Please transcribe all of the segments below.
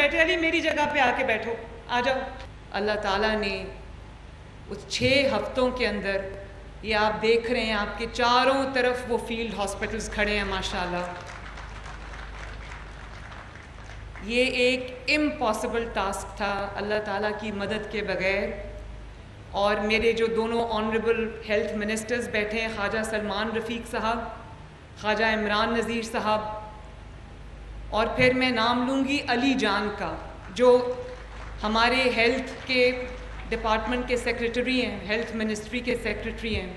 بیٹھے علی میری جگہ پہ آ کے بیٹھو, آ جاؤ. اللہ تعالیٰ نے اس 6 ہفتوں کے اندر, یہ آپ دیکھ رہے ہیں آپ کے چاروں طرف وہ فیلڈ ہاسپٹلز کھڑے ہیں ماشاءاللہ. یہ ایک امپاسبل ٹاسک تھا اللہ تعالیٰ کی مدد کے بغیر. اور میرے جو دونوں آنریبل ہیلتھ منسٹرز بیٹھے ہیں, خواجہ سلمان رفیق صاحب, خواجہ عمران نذیر صاحب, اور پھر میں نام لوں گی علی جان کا جو ہمارے ہیلتھ کے ڈپارٹمنٹ کے سیکریٹری ہیں, ہیلتھ منسٹری کے سیکریٹری ہیں.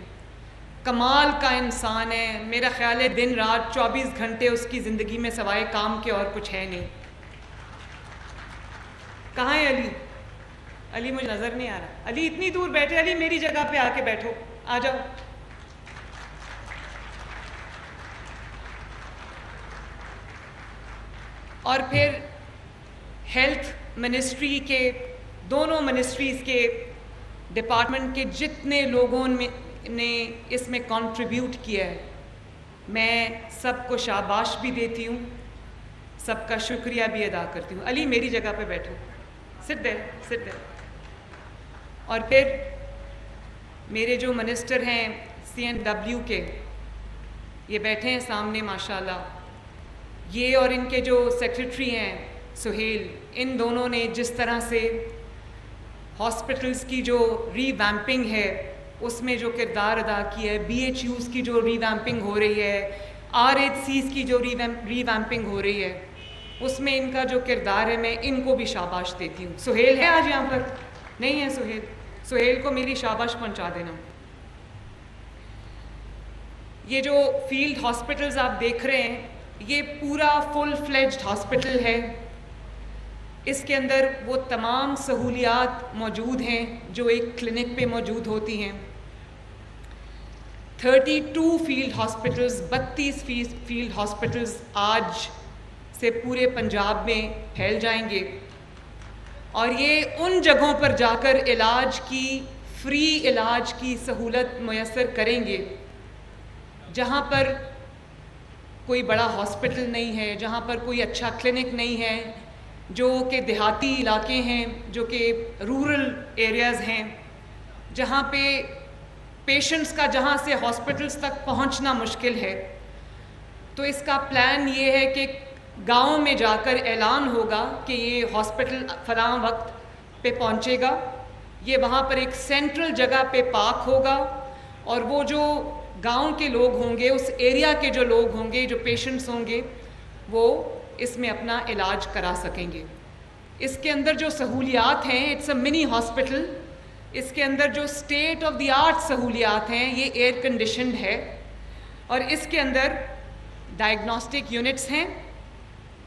کمال کا انسان ہے, میرا خیال ہے دن رات 24 گھنٹے اس کی زندگی میں سوائے کام کے اور کچھ ہے نہیں. کہاں ہے علی؟ علی مجھے نظر نہیں آ رہا. علی اتنی دور بیٹھے, علی میری جگہ پہ آ کے بیٹھو, آ جاؤ. اور پھر ہیلتھ منسٹری کے دونوں منسٹریز کے ڈپارٹمنٹ کے جتنے لوگوں نے اس میں کنٹریبیوٹ کیا ہے, میں سب کو شاباش بھی دیتی ہوں, سب کا شکریہ بھی ادا کرتی ہوں. علی میری جگہ پہ بیٹھو, سٹ دیر. اور پھر میرے جو منسٹر ہیں CNW کے, یہ بیٹھے ہیں سامنے ماشاءاللہ. یہ اور ان کے جو سیکریٹری ہیں سہیل, ان دونوں نے جس طرح سے ہاسپٹلز کی جو ری ویمپنگ ہے اس میں جو کردار ادا کیا ہے, BHUs کی جو ری ویمپنگ ہو رہی ہے, RHCs کی جو ری ویمپنگ ہو رہی ہے, اس میں ان کا جو کردار ہے, میں ان کو بھی شاباش دیتی ہوں. سہیل ہے آج یہاں پر؟ نہیں ہے سہیل. سہیل کو میری شاباش پہنچا دینا. یہ جو فیلڈ ہاسپٹلز آپ دیکھ رہے ہیں, یہ پورا فل فلیجڈ ہاسپٹل ہے. اس کے اندر وہ تمام سہولیات موجود ہیں جو ایک کلینک پہ موجود ہوتی ہیں. 32 فیلڈ ہاسپٹلز, 32 فیلڈ ہاسپٹلز آج سے پورے پنجاب میں پھیل جائیں گے, اور یہ ان جگہوں پر جا کر فری علاج کی سہولت میسر کریں گے جہاں پر کوئی بڑا ہاسپٹل نہیں ہے, جہاں پر کوئی اچھا کلینک نہیں ہے, جو کہ دیہاتی علاقے ہیں, جو کہ رورل ایریاز ہیں, جہاں پہ پیشنٹس کا جہاں سے ہاسپٹلس تک پہنچنا مشکل ہے. تو اس کا پلان یہ ہے کہ گاؤں میں جا کر اعلان ہوگا کہ یہ ہاسپٹل فلاں وقت پہ پہنچے گا. یہ وہاں پر ایک سینٹرل جگہ پہ پارک ہوگا, اور وہ جو گاؤں کے لوگ ہوں گے, اس ایریا کے جو لوگ ہوں گے, جو پیشنٹس ہوں گے, وہ اس میں اپنا علاج کرا سکیں گے. اس کے اندر جو سہولیات ہیں, اٹس اے منی ہاسپٹل. اس کے اندر جو اسٹیٹ آف دی آرٹ سہولیات ہیں, یہ ایئر کنڈیشنڈ ہے, اور اس کے اندر ڈائگنوسٹک یونٹس ہیں,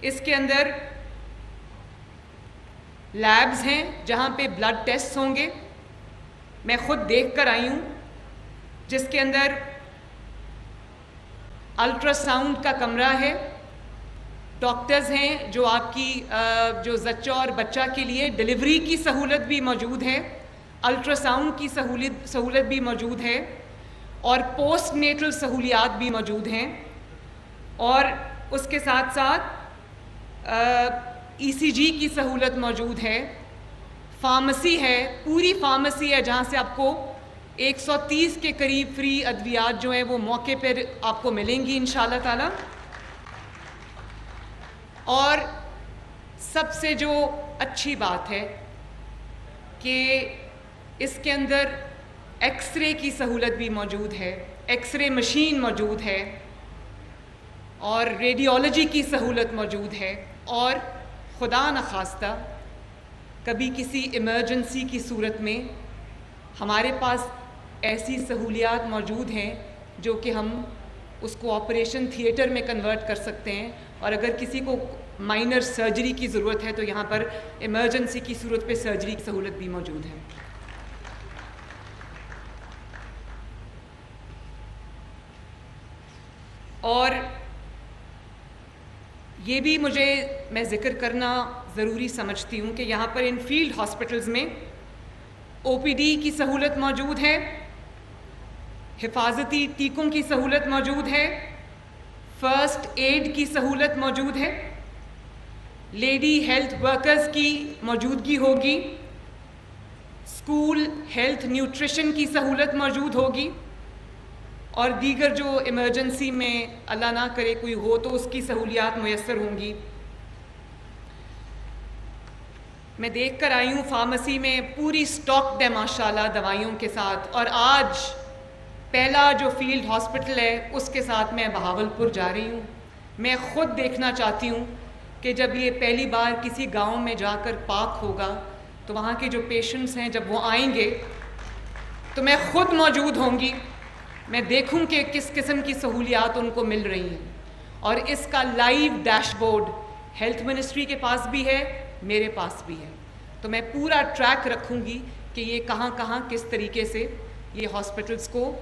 اس کے اندر لیبز ہیں جہاں پہ بلڈ ٹیسٹ ہوں گے. میں خود دیکھ کر آئی ہوں, جس کے اندر الٹرا ساؤنڈ کا کمرہ ہے, ڈاکٹرز ہیں جو آپ کی جو زچہ اور بچہ کے لیے ڈلیوری کی سہولت بھی موجود ہے, الٹرا ساؤنڈ کی سہولت بھی موجود ہے, اور پوسٹ نیٹل سہولیات بھی موجود ہیں. اور اس کے ساتھ ساتھ ECG کی سہولت موجود ہے. فارمیسی ہے, پوری فارمیسی ہے جہاں سے آپ کو 130 کے قریب فری ادویات جو ہیں وہ موقع پر آپ کو ملیں گی انشاءاللہ تعالی. اور سب سے جو اچھی بات ہے کہ اس کے اندر ایکس رے کی سہولت بھی موجود ہے, ایکس رے مشین موجود ہے, اور ریڈیولوجی کی سہولت موجود ہے. اور خدا نخواستہ کبھی کسی ایمرجنسی کی صورت میں ہمارے پاس ایسی سہولیات موجود ہیں جو کہ ہم اس کو آپریشن تھیٹر میں کنورٹ کر سکتے ہیں, اور اگر کسی کو مائنر سرجری کی ضرورت ہے تو یہاں پر ایمرجنسی کی صورت پہ سرجری کی سہولت بھی موجود ہے. اور یہ بھی میں ذکر کرنا ضروری سمجھتی ہوں کہ یہاں پر ان فیلڈ ہاسپٹلز میں OPD کی سہولت موجود ہے, حفاظتی ٹیکوں کی سہولت موجود ہے, فرسٹ ایڈ کی سہولت موجود ہے, لیڈی ہیلتھ ورکرز کی موجودگی ہوگی، اسکول ہیلتھ نیوٹریشن کی سہولت موجود ہوگی، اور دیگر جو ایمرجنسی میں اللہ نہ کرے کوئی ہو تو اس کی سہولیات میسر ہوں گی۔ میں دیکھ کر آئی ہوں فارمیسی میں پوری اسٹاکڈ ہے ماشاءاللہ دوائیوں کے ساتھ، اور آج پہلا جو فیلڈ ہاسپٹل ہے اس کے ساتھ میں بہاولپور جا رہی ہوں۔ میں خود دیکھنا چاہتی ہوں کہ جب یہ پہلی بار کسی گاؤں میں جا کر پاک ہوگا تو وہاں کے جو پیشنٹس ہیں جب وہ آئیں گے تو میں خود موجود ہوں گی، میں دیکھوں کہ کس قسم کی سہولیات ان کو مل رہی ہیں، اور اس کا live dash board health ministry کے پاس بھی ہے، میرے پاس بھی ہے، تو میں پورا ٹریک رکھوں گی کہ یہ کہاں کہاں کس طریقے سے یہ ہاسپٹلس کو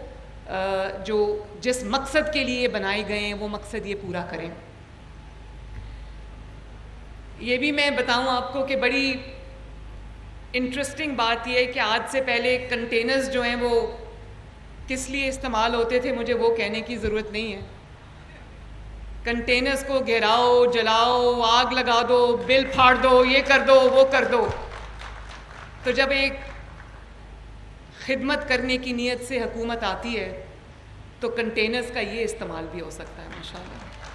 جو جس مقصد کے لیے بنائے گئے ہیں وہ مقصد یہ پورا کریں۔ یہ بھی میں بتاؤں آپ کو کہ بڑی انٹرسٹنگ بات یہ ہے کہ آج سے پہلے کنٹینرز جو ہیں وہ کس لیے استعمال ہوتے تھے مجھے وہ کہنے کی ضرورت نہیں ہے۔ کنٹینرز کو گھیراؤ، جلاؤ، آگ لگا دو، بل پھاڑ دو، یہ کر دو، وہ کر دو، تو جب ایک خدمت کرنے کی نیت سے حکومت آتی ہے تو کنٹینرز کا یہ استعمال بھی ہو سکتا ہے ماشاءاللہ۔